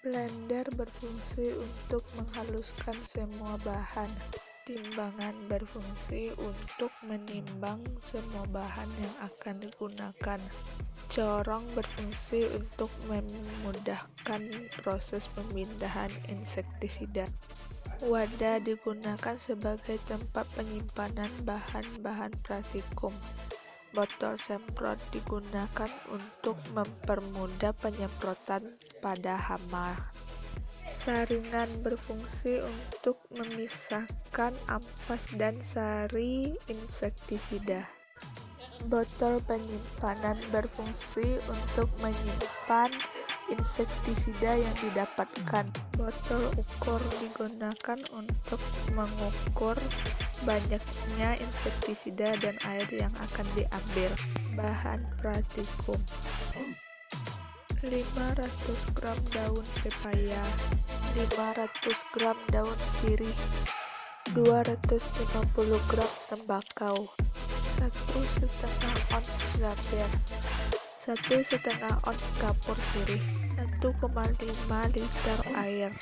Blender berfungsi untuk menghaluskan semua bahan. Timbangan berfungsi untuk menimbang semua bahan yang akan digunakan. Corong berfungsi untuk memudahkan proses pemindahan insektisida. Wadah digunakan sebagai tempat penyimpanan bahan-bahan praktikum. Botol semprot digunakan untuk mempermudah penyemprotan pada hama. Saringan berfungsi untuk memisahkan ampas dan sari insektisida. Botol penyimpanan berfungsi untuk menyimpan insektisida yang didapatkan. Botol ukur digunakan untuk mengukur banyaknya insektisida dan air yang akan diambil. Bahan praktikum: 500 gram daun pepaya, 500 gram daun sirih, 250 gram tembakau, 1,5 ons gaber, 1,5 ons kapur sirih, 1,5 liter air.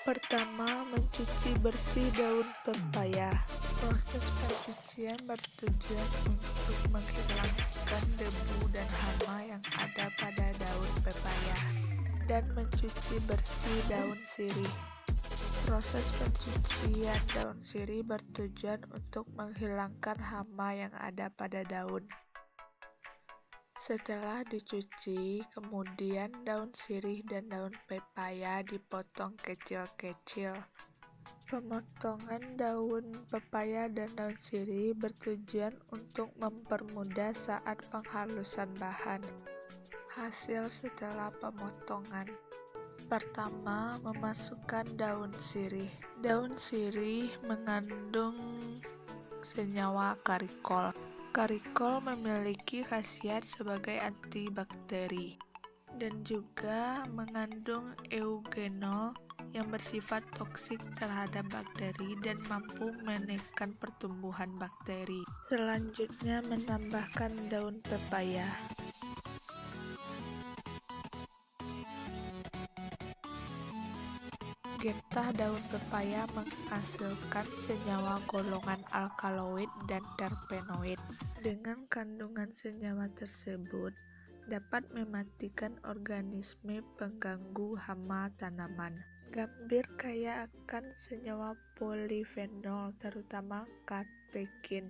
Pertama, mencuci bersih daun pepaya. Proses pencucian bertujuan untuk menghilangkan debu dan hama yang ada pada daun pepaya, dan mencuci bersih daun sirih. Proses pencucian daun sirih bertujuan untuk menghilangkan hama yang ada pada daun. Setelah dicuci, kemudian daun sirih dan daun pepaya dipotong kecil-kecil. Pemotongan daun pepaya dan daun sirih bertujuan untuk mempermudah saat penghalusan bahan. Hasil setelah pemotongan: pertama, memasukkan daun sirih. Daun sirih mengandung senyawa karikol. Karikol memiliki khasiat sebagai antibakteri dan juga mengandung eugenol yang bersifat toksik terhadap bakteri dan mampu menekan pertumbuhan bakteri. Selanjutnya, menambahkan daun pepaya. Getah daun pepaya menghasilkan senyawa golongan alkaloid dan terpenoid. Dengan kandungan senyawa tersebut dapat mematikan organisme pengganggu hama tanaman. Gambir kaya akan senyawa polifenol, terutama katekin.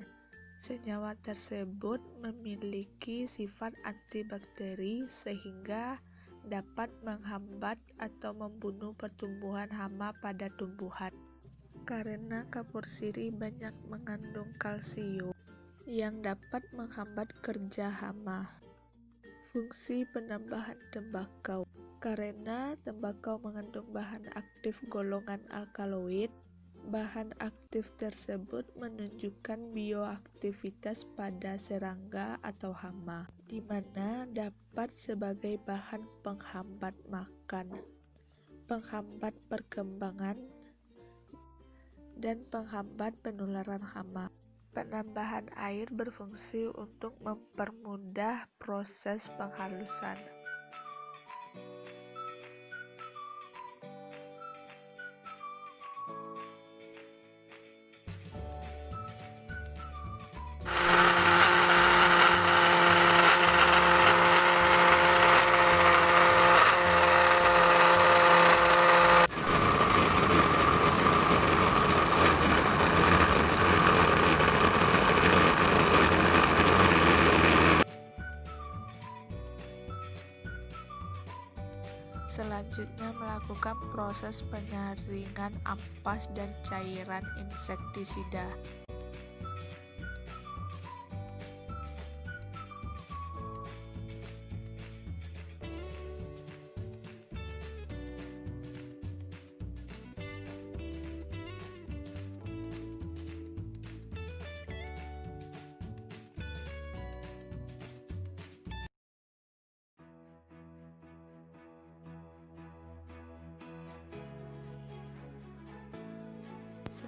Senyawa tersebut memiliki sifat antibakteri sehingga dapat menghambat atau membunuh pertumbuhan hama pada tumbuhan. Karena kapur sirih banyak mengandung kalsium yang dapat menghambat kerja hama. Fungsi penambahan tembakau: karena tembakau mengandung bahan aktif golongan alkaloid, bahan aktif tersebut menunjukkan bioaktivitas pada serangga atau hama, di mana dapat sebagai bahan penghambat makan, penghambat perkembangan, dan penghambat penularan hama. Penambahan air berfungsi untuk mempermudah proses penghalusan. Selanjutnya, melakukan proses penyaringan ampas dan cairan insektisida.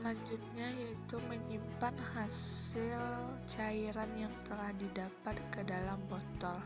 Selanjutnya yaitu menyimpan hasil cairan yang telah didapat ke dalam botol.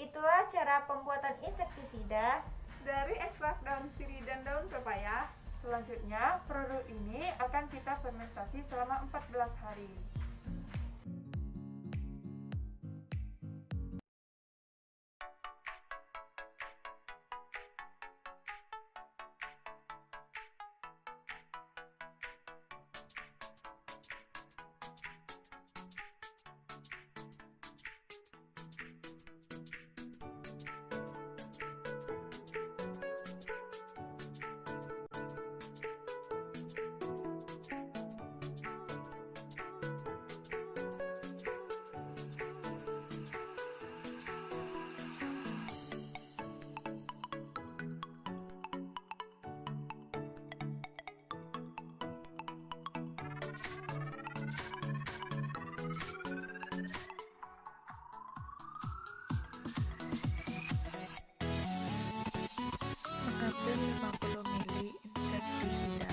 Itulah cara pembuatan insektisida dari ekstrak daun sirih dan daun pepaya. Selanjutnya, produk ini akan kita fermentasi selama 14 hari. Mengambil 50 ml insektisida.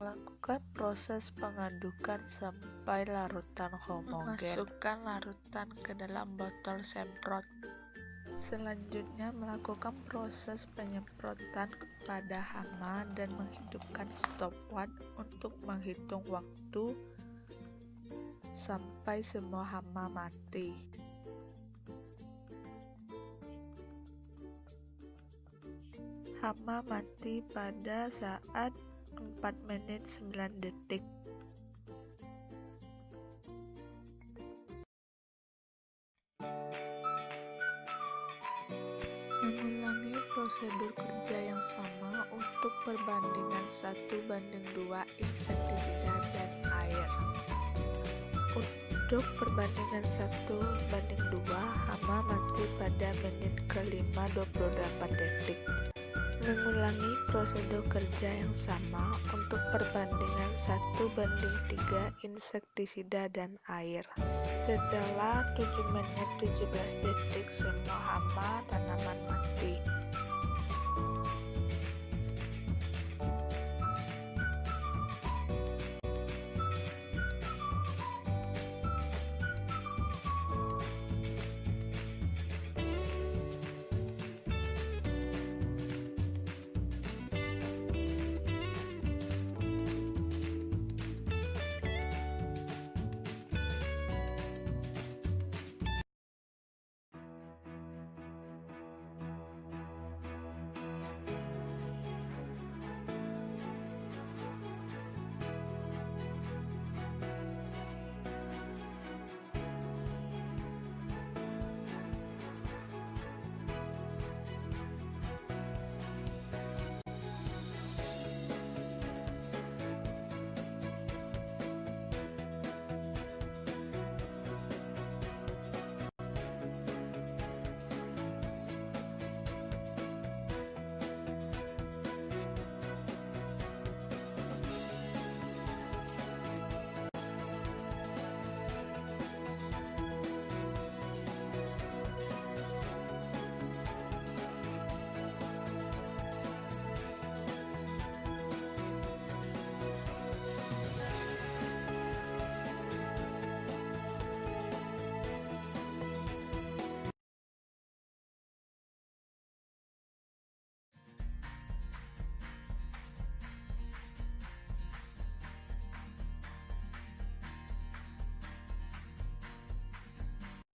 Lakukan proses pengadukan sampai larutan homogen. Masukkan larutan ke dalam botol semprot. Selanjutnya melakukan proses penyemprotan kepada hama dan menghidupkan stopwatch untuk menghitung waktu sampai semua hama mati. Hama mati pada saat 4 menit 9 detik. Mengulangi prosedur kerja yang sama untuk perbandingan 1:2 insektisida dan air. Untuk perbandingan 1:2, hama mati pada menit ke-5 28 detik. Mengulangi prosedur kerja yang sama untuk perbandingan 1:3 insektisida dan air. Setelah 7 menit 17 detik semua hama tanaman mati.